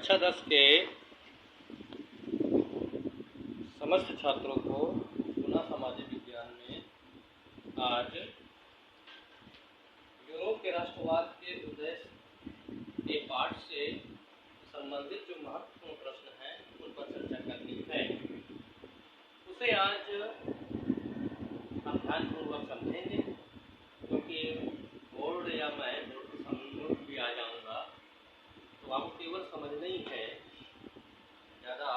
कक्षा 10 के समस्त छात्रों को पुनः सामाजिक विज्ञान में आज यूरोप के राष्ट्रवाद के उदय के पाठ से संबंधित जो महत्वपूर्ण प्रश्न हैं उन पर चर्चा करनी है। उसे आज हम ध्यानपूर्वक समझेंगे, क्योंकि बोर्ड या मैं बोर्ड के सम्मुख भी आ जाऊंगा तो आपको केवल समझना ही है, ज़्यादा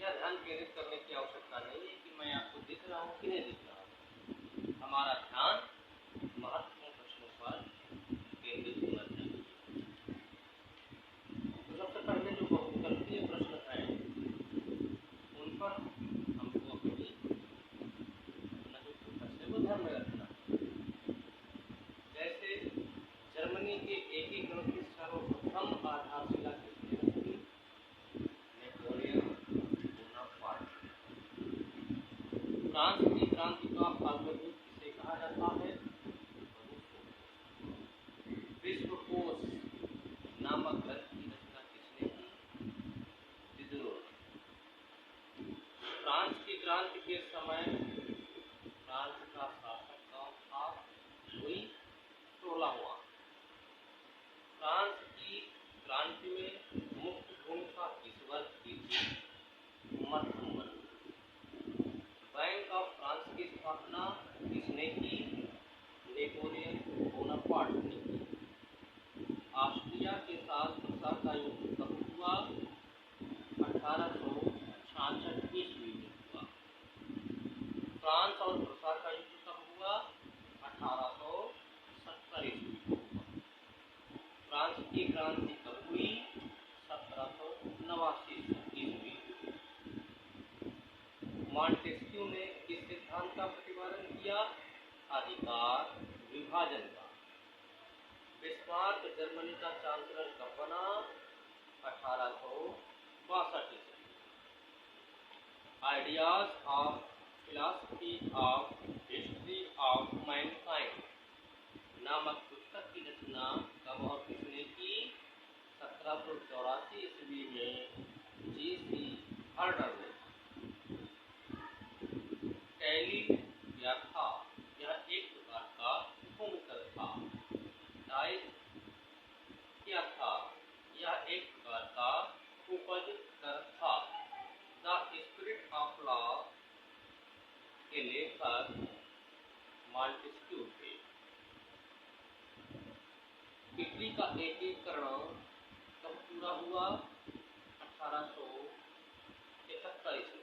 यह ध्यान केंद्रित करने की आवश्यकता नहीं है कि मैं आपको दिख रहा हूँ कि नहीं दिख रहा हूँ। हमारा ध्यान महत्वपूर्ण प्रश्नों पर केंद्रित होना चाहिए। तो सबसे पहले जो बहुविकल्पीय प्रश्न हैं उन पर हमको अपनी अपना जो फोकस है वो ध्यान में रखना है। जैसे जर्मनी के एकीकरण की सर्वप्रथम आधारशिला किसने रखी? Napoleon Bonaparte. फ्रांस की क्रांति का फाल्गुन किसे कहा जाता है? विश्वकोश नामक ग्रंथ की रचना किसने की? दिदरोट। फ्रांस की क्रांति के समय फ्रांस का शासक कौन था? लुई 16वां। फ्रांस की क्रांति में मुख्य भूमिका किस वर्ग की थी? मध्यम वर्ग। बैंक ऑफ फ्रांस की स्थापना किसने की? नेपोलियन बोनापार्ट ने की। ऑस्ट्रिया के साथ प्रसार का युद्ध कब हुआ? 1866 ईस्वी में हुआ। फ्रांस और प्रसार का युद्ध कब हुआ? 1870 ईस्वी में हुआ। फ्रांस की क्रांति कब हुई? 1789 ईस्वी। मॉन्टेस्क्यू ने किस सिद्धांत का प्रतिपादन किया? अधिकार विभाजन का। बिस्मार्क जर्मनी का चांसलर कब बना? 1862 ईस्वी। Ideas of philosophy of history of Mankind नामक पुस्तक की रचना कब और किसने की? 1784 ईस्वी में जी.सी. हर्डर ने। टैली क्या था? यह एक प्रकार का भूमिकर था। डाइस क्या था? यह एक प्रकार का उपज कर था। द स्पिरिट ऑफ लॉ के लेखक मॉन्टेस्क्यू थे। इटली का एकीकरण कब पूरा हुआ? 1871 ईस्वी।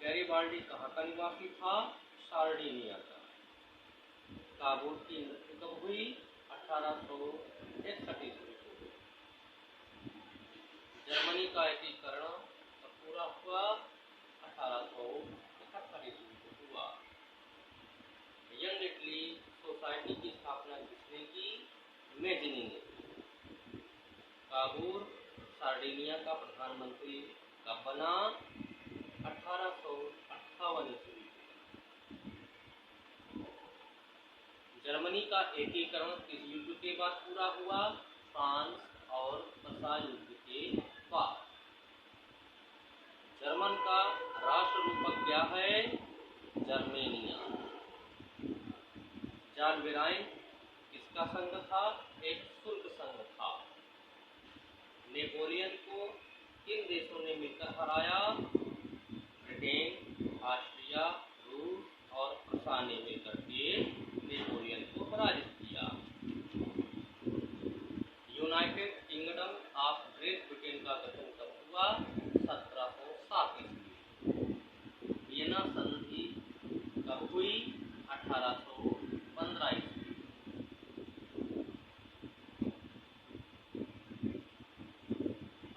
गैरिबाल्डी कहाँ का निवासी था? सार्डिनिया का। काबुल की मृत्यु कब हुई? 1861 ईस्वी को। जर्मनी का एकीकरण कब पूरा हुआ? 1871 ईस्वी को हुआ। यंग इटली सोसाइटी की स्थापना किसने की? मेजनी ने। काबूल सार्डिनिया का प्रधानमंत्री कब बना? 1858 ईस्वी। जर्मनी का एकीकरण किस युद्ध के बाद पूरा हुआ? फ्रांस और वर्साय युद्ध के बाद। जर्मन का राष्ट्र रूपक क्या है? जर्मेनिया। जान वेराइन किसका संघ था? एक शुल्क संघ था। नेपोलियन को किन देशों ने मिलकर हराया? ब्रिटेन, ऑस्ट्रिया, रूस और प्रसा ने मिलकर के नेपोलियन को पराजित किया। United kingdom of great Britain का गठन कब हुआ? 1707 ईस्वी। वियना संधि कब हुई? 1815 ईस्वी।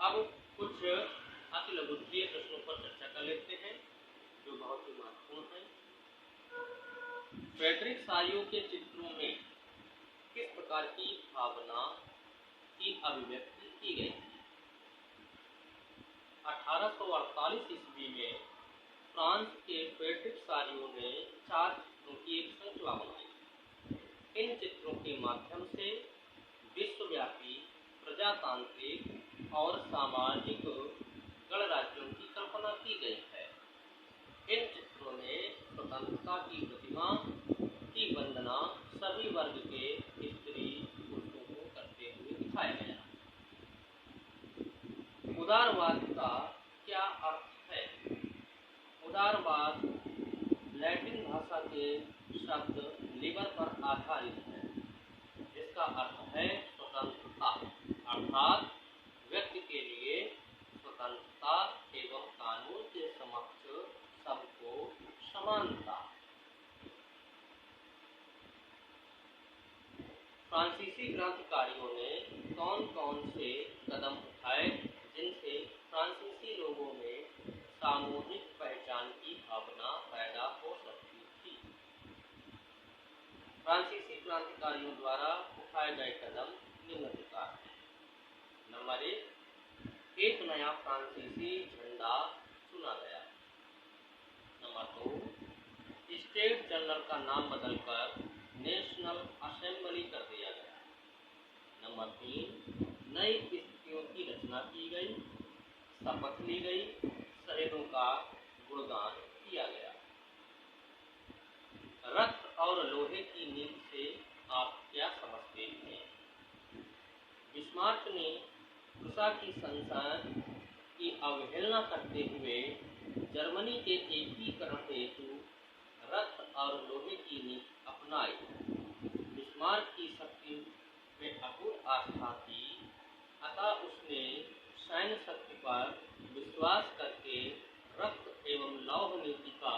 अब कुछ अति लघुत्तरीय प्रश्नों पर चर्चा कर लेते हैं जो बहुत ही महत्वपूर्ण है। फ्रेडरिक सारियो के चित्रों में किस प्रकार की भावना की अभिव्यक्ति की गई थी? 1848 ईस्वी में फ्रांस के फ्रेडरिक सारियो ने 4 चित्रों की एक श्रृंखला बनाई। इन चित्रों के माध्यम से विश्वव्यापी प्रजातांत्रिक और सामाजिक गणराज्यों की कल्पना की गई है। इन चित्रों में स्वतंत्रता की प्रतिमा की वंदना सभी वर्ग के स्त्री पुरुषों को करते हुए दिखाया गया। उदारवाद का क्या अर्थ है? उदारवाद लैटिन भाषा के शब्द लिबर पर आधारित है, जिसका अर्थ है स्वतंत्रता, अर्थात व्यक्ति के लिए स्वतंत्रता एवं कानून के समक्ष सबको समानता। फ्रांसीसी क्रांतिकारियों ने कौन कौन से कदम उठाए जिनसे फ्रांसीसी लोगों में सामूहिक पहचान की भावना पैदा हो सकती थी? फ्रांसीसी क्रांतिकारियों द्वारा उठाए गए कदम निम्न प्रकार हैं। नंबर 1, एक नया फ्रांसीसी झंडा चुना गया। नंबर 2, स्टेट जनरल का नाम बदलकर नेशनल असेंबली कर दिया गया। नंबर 3, नई स्थितियों की रचना की गई, शपथ ली गई, शहीदों का गुणगान किया गया। रक्त और लोहे की नींद से आप क्या समझते हैं? बिस्मार्क ने प्रूसा की संसद की अवहेलना करते हुए जर्मनी के एकीकरण हेतु रक्त और लोहे की नीति अपनाई। बिस्मार्क की शक्ति में अटूट आस्था थी, अतः उसने सैन्य शक्ति पर विश्वास करके रक्त एवं लौह नीति का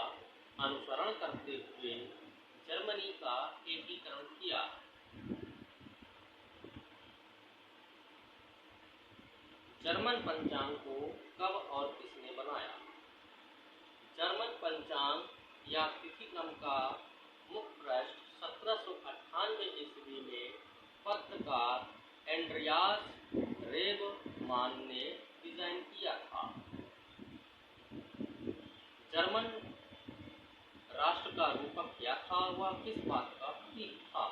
अनुसरण करते हुए जर्मनी का एकीकरण किया। जर्मन पंचांग को कब और किसने बनाया? जर्मन पंचांग या तिथिक्रम का मुख्य पृष्ठ 1798 ईस्वी में पत्रकार एंड्रियास रेबमान ने डिजाइन किया था। जर्मन राष्ट्र का रूपक क्या था? वह किस बात का प्रतीक था?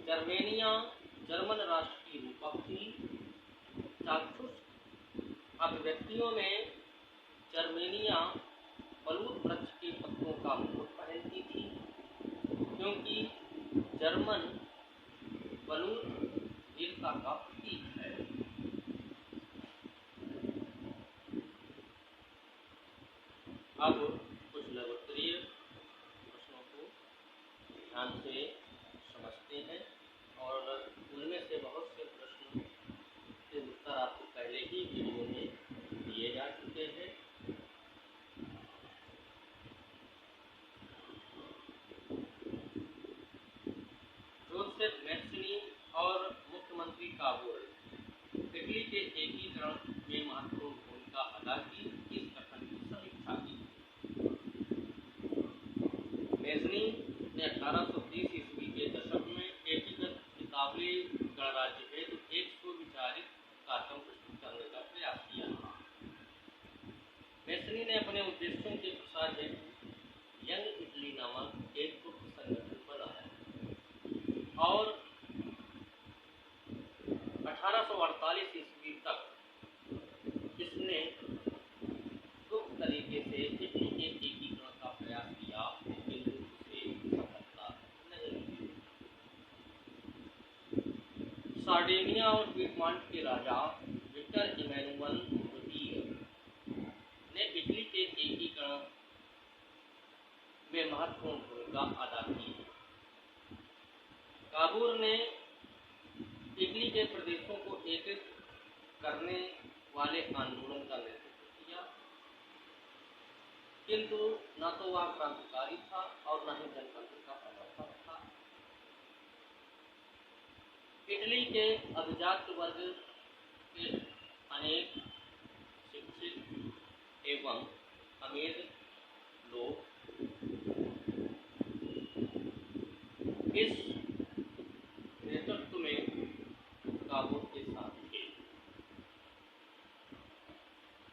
जर्मेनिया जर्मन राष्ट्र की रूपक थी। चाक्षुष अभिव्यक्तियों में जर्मेनिया बलूत वृक्ष के पत्तों का मुकुट पहनती थी, क्योंकि जर्मन बलूत वीरता का प्रतीक है। अब कुछ लोकप्रिय प्रश्नों को ध्यान से समझते हैं और उनमें से बहुत से प्रश्न के उत्तर आपको पहले ही वीडियो में दिए जा चुके हैं। जोसेफ मैत्सनी और मुख्यमंत्री काबूल इटली के एकीकरण में महत्वपूर्ण भूमिका अदा की, इस कथन की समीक्षा की। मैत्सनी ने 1830 ईस्वी के दशक में एकीकृत इतालवी गणराज्य हेतु एक सुविचारित कार्यक्रम प्रस्तुत करने का प्रयास किया। मैत्सनी ने अपने उद्देश्यों के प्रसार हेतु यंग इटली नामक एक गुप्त संगठन बनाया और 1848 ईस्वी तक इसने गुप्त तरीके से इटली के एकीकरण का प्रयास किया, किंतु उसे सफलता नहीं मिली। सार्डिनिया और पीटमांट के राजा विक्टर इमैनुअल द्वितीय ने इटली के एकीकरण में महत्वपूर्ण भूमिका अदा की। काबूल ने इटली के प्रदेशों को एकीकृत करने वाले आंदोलन का नेतृत्व किया, किंतु न तो वह क्रांतिकारी था और न ही जनतंत्र का समर्थक था। इटली के अभिजात वर्ग के अनेक शिक्षित एवं अमीर लोग इस नेतृत्व में काबूल के साथ थे।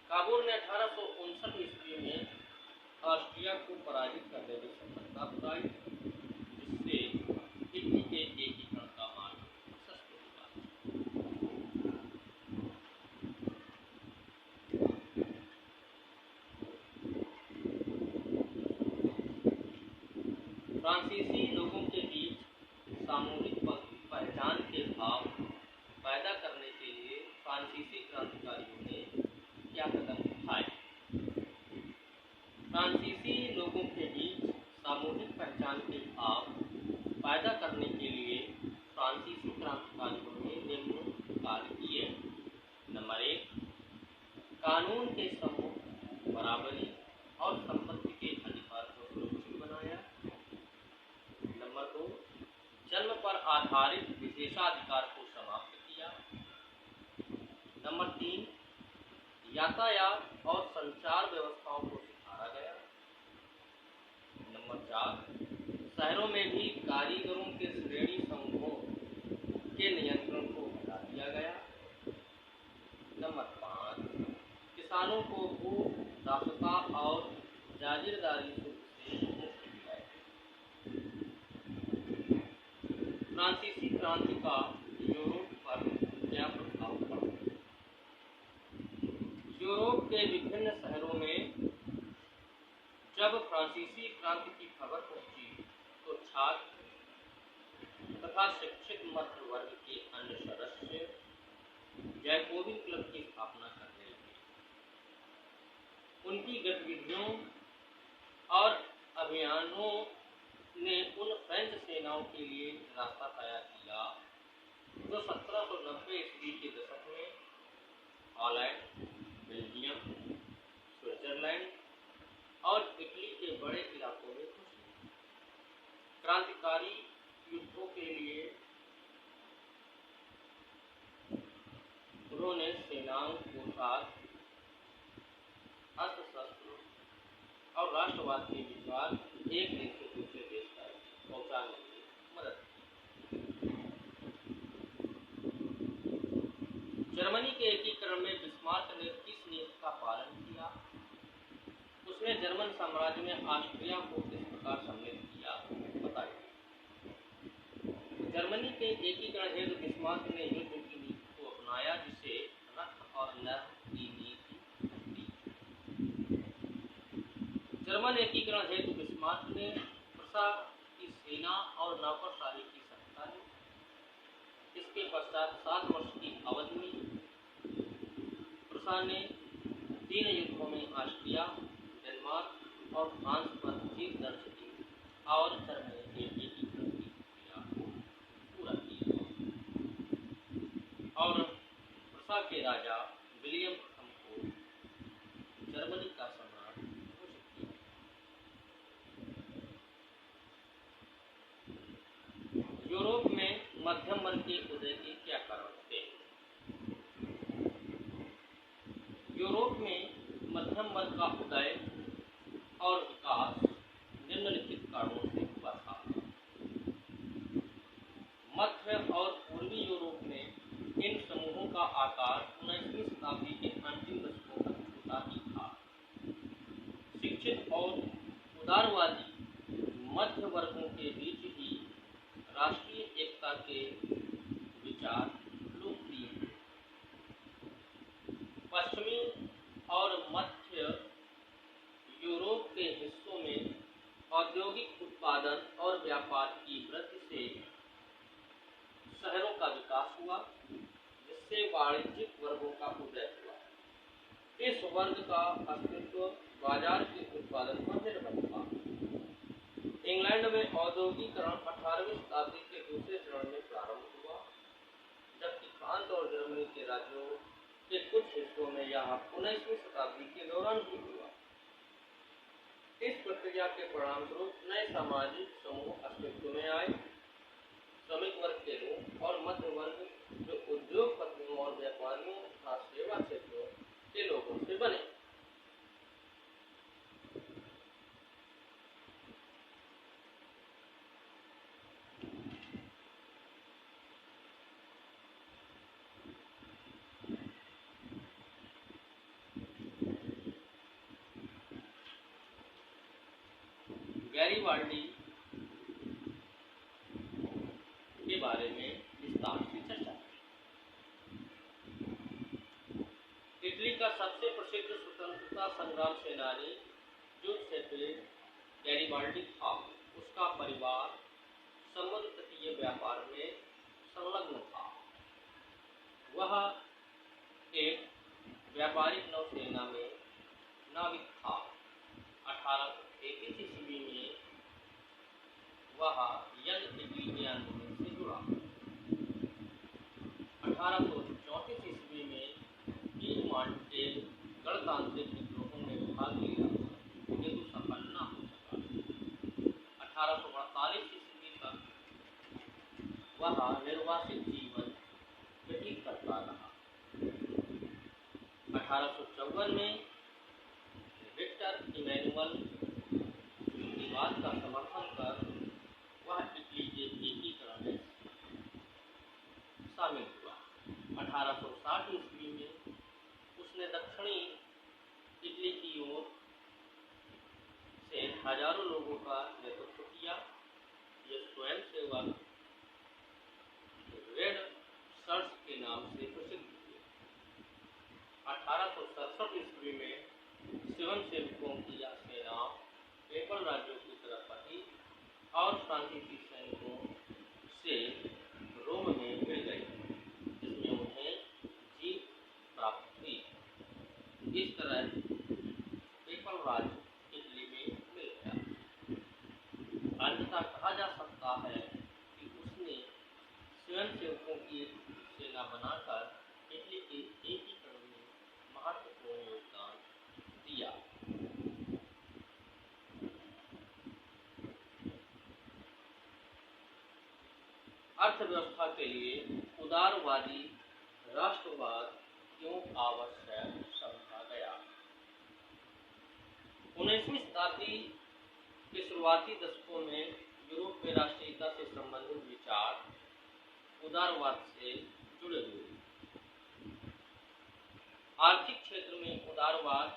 काबूल ने 1859 ईस्वी में ऑस्ट्रिया को पराजित करने में सफलता पाई, जिससे इटली के एकीकरण का मार्ग प्रशस्त हुआ। फ्रांसीसी लोगों के बीच सामूहिक पहचान के भाव पैदा करने के लिए फ्रांसीसी क्रांतिकारियों ने क्या कदम उठाए? फ्रांसीसी लोगों के बीच सामूहिक पहचान के भाव पैदा करने के लिए फ्रांसीसी क्रांतिकारियों ने निम्न कार्य किए। नंबर 1, कानून के समूह, बराबरी और संपत्ति के अधिकार को सुरक्षित बनाया। नंबर 2, जन्म पर आधारित विशेषाधिकार को समाप्त किया। नंबर 3, यातायात और संचार व्यवस्थाओं को सुधारा गया। नंबर 4, शहरों में भी कारीगरों के श्रेणी समूहों के नियंत्रण को हटा दिया गया। नंबर 5, किसानों को भू दासता और जागीरदारी से मुक्त किया। फ्रांसीसी क्रांति का यूरोप पर क्या प्रभाव पड़ा? यूरोप के विभिन्न शहरों में जब फ्रांसीसी क्रांति की खबर पहुंची तो छात्र तथा शिक्षित मध्य वर्ग के अन्य सदस्य जैकोबिन क्लब की स्थापना करने लगे। उनकी गतिविधियों और अभियानों ने उन फ्रेंच सेनाओं के लिए रास्ता तैयार किया जो 1790 ईस्वी के दशक में हॉलैंड, बेल्जियम, स्विट्जरलैंड और इटली के बड़े इलाकों में घुसे। क्रांतिकारी युद्धों के लिए उन्होंने सेनाओं को साथ अस्त्र शस्त्र और राष्ट्रवाद के विचार एक देश से दूसरे देश तक पहुंचाने में मदद की। जर्मनी के एकीकरण में बिस्मार्क ने किस नीति का पालन किया? उसने जर्मन साम्राज्य में ऑस्ट्रिया को किस प्रकार सम्मिलित किया, बताइए। जर्मनी के एकीकरण हेतु बिस्मार्क ने युद्ध की नीति को अपनाया, जिसे रक्त और लहर की नीति कहती है। जर्मन एकीकरण हेतु बिस्मार्क ने प्रसा की सेना और नौकरशाही की सत्ता ली। इसके पश्चात 7 वर्ष की अवधि में प्रसा ने 3 युद्धों में ऑस्ट्रिया, डेनमार्क और फ्रांस पर जीत दर्ज की और जर्मनी के एकीकरण की प्रक्रिया को पूरा किया। और प्रसा के राजा विलियम प्रथम को जर्मनी का सम्राट घोषित किया। यूरोप में मध्यम वर्ग के उदय के क्या कारण थे? यूरोप में मध्यम वर्ग का उदय और विकास निम्नलिखित कारणों से हुआ था। मध्य और पूर्वी यूरोप में इन समूहों का आकार 19वीं शताब्दी के अंतिम दशकों तक छोटा ही था। शिक्षित और उदारवादी मध्य वर्गों के बीच ही राष्ट्रीय एकता के विचार लोकप्रिय थे। पश्चिमी और मध्य यूरोप के हिस्सों में औद्योगिक उत्पादन और व्यापार की वृद्धि से शहरों का विकास हुआ, जिससे वाणिज्यिक वर्गों का उदय हुआ। इस वर्ग का अस्तित्व बाजार के उत्पादन पर निर्भर था। इंग्लैंड में औद्योगिकरण 18वीं शताब्दी के दूसरे चरण में प्रारंभ हुआ, जबकि फ्रांस और जर्मनी के राज्यों के कुछ हिस्सों में यह 19वीं शताब्दी के दौरान ही हुआ। इस प्रक्रिया के परिणामस्वरूप नए सामाजिक समूह अस्तित्व में आए। श्रमिक वर्ग के लोग और मध्य वर्ग जो उद्योगपतियों और व्यापारियों तथा सेवा क्षेत्रों के लोगों से बने। गैरिबाल्डी के बारे में विस्तार से चर्चा करें। इटली का सबसे प्रसिद्ध स्वतंत्रता संग्राम सेनानी जूसेप्पे गैरिबाल्डी था। उसका उसका परिवार समुद्र तटीय व्यापार में संलग्न था। वह एक व्यापारिक नौसेना में नाविक था। 1821 ईस्वी में वह यंग इटली आंदोलन से जुड़ा। 1834 ईस्वी में पीरमॉन्ट के गणतांत्रिक विद्रोहों में भाग लिया, किंतु सफल न हो सका। 1848 ईस्वी तक वह निर्वासित जीवन व्यतीत करता रहा। 1854 में विक्टर इमैनुअल विवाद का समर्थन कर वह इटली के एकीकरण में शामिल हुआ। 1860 ईस्वी में उसने दक्षिणी इटली की ओर से हजारों लोगों का नेतृत्व किया। ये स्वयंसेवक रेड शर्ट्स के नाम से प्रसिद्ध हुए। 1867 ईस्वी में स्वयंसेवकों की यह सेना पेपल राज्यों की तरफ बढ़ी और फ्रांसीसी सैनिकों से रोम में मिल गई, जिसमें उन्हें जीत प्राप्त हुई। इस तरह पेपल राज इटली में मिल गया। अंततः कहा जा सकता है कि उसने स्वयंसेवकों की सेना बनाकर इटली के एकीकरण में महत्वपूर्ण योगदान दिया। अर्थव्यवस्था के लिए उदारवादी राष्ट्रवाद क्यों आवश्यक समझा गया? 19वीं शताब्दी के शुरुआती दशकों में यूरोप में राष्ट्रीयता से संबंधित विचार उदारवाद से जुड़े हुए। आर्थिक क्षेत्र में उदारवाद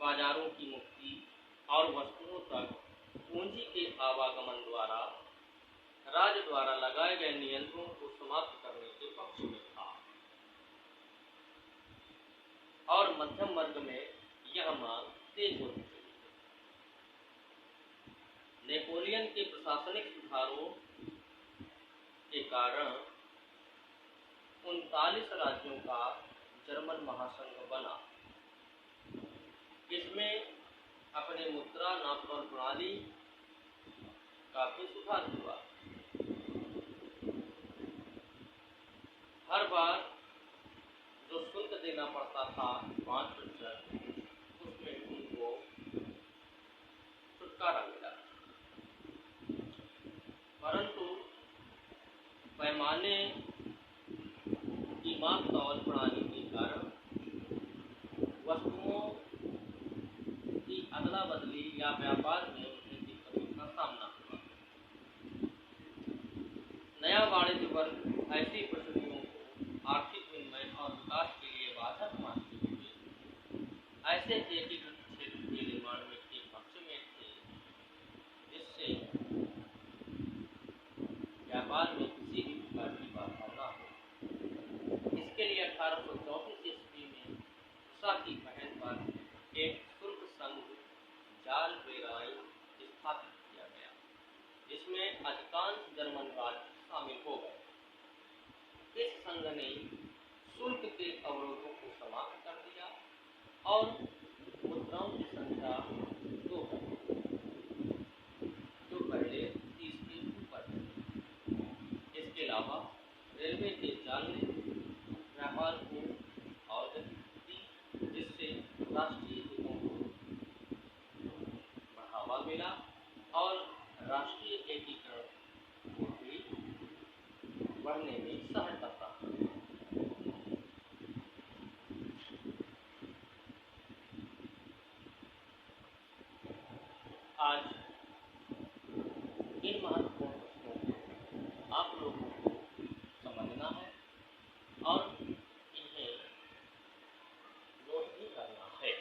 बाजारों की मुक्ति और वस्तुओं तक पूंजी के आवागमन द्वारा राज्य द्वारा लगाए गए नियंत्रणों को समाप्त करने के पक्ष में था और मध्यम वर्ग में यह मांग तेज होती चली। नेपोलियन के प्रशासनिक सुधारों के कारण 39 राज्यों का जर्मन महासंघ बना। इसमें अपने मुद्रा नापतोल प्रणाली का भी सुधार हुआ। हर बार जो शुल्क देना पड़ता था 5%, उसमें उनको छुटकारा मिला, परंतु पैमाने की माप-तौल प्रणाली के कारण वस्तुओं की अदला बदली या व्यापार में उन्हें दिक्कतों का सामना हुआ। नया वाणिज्य वर्ग ऐसी परिस्थितियों को आर्थिक विनिमय और विकास के लिए बाधक मानते हुए ऐसे एकीकृत क्षेत्र के निर्माण में के पक्ष में थे, जिससे व्यापार में किसी भी प्रकार की बाधा न हो। इसके लिए 1834 ईस्वी में रूसा की पहल पर एक शुल्क संघ जाल वेराइन स्थापित किया गया, जिसमें अधिकांश जर्मन राज्य शामिल हो गए। इस संघ ने शुल्क के अवरोधों को समाप्त कर दिया और मुद्राओं की संख्या 2 कर दी, जो पहले 30 के ऊपर थी। इसके अलावा रेलवे के जाल ने व्यापार को और गति दी, जिससे राष्ट्रीय हितों को बढ़ावा मिला और राष्ट्रीय एकीकरण को भी बढ़ने में सहायता प्राप्त हुई। आज इन महत्वपूर्ण प्रश्नों को आप लोगों को समझना है और इन्हें नोट भी करना है।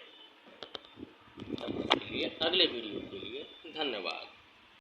तब तक के लिए अगले वीडियो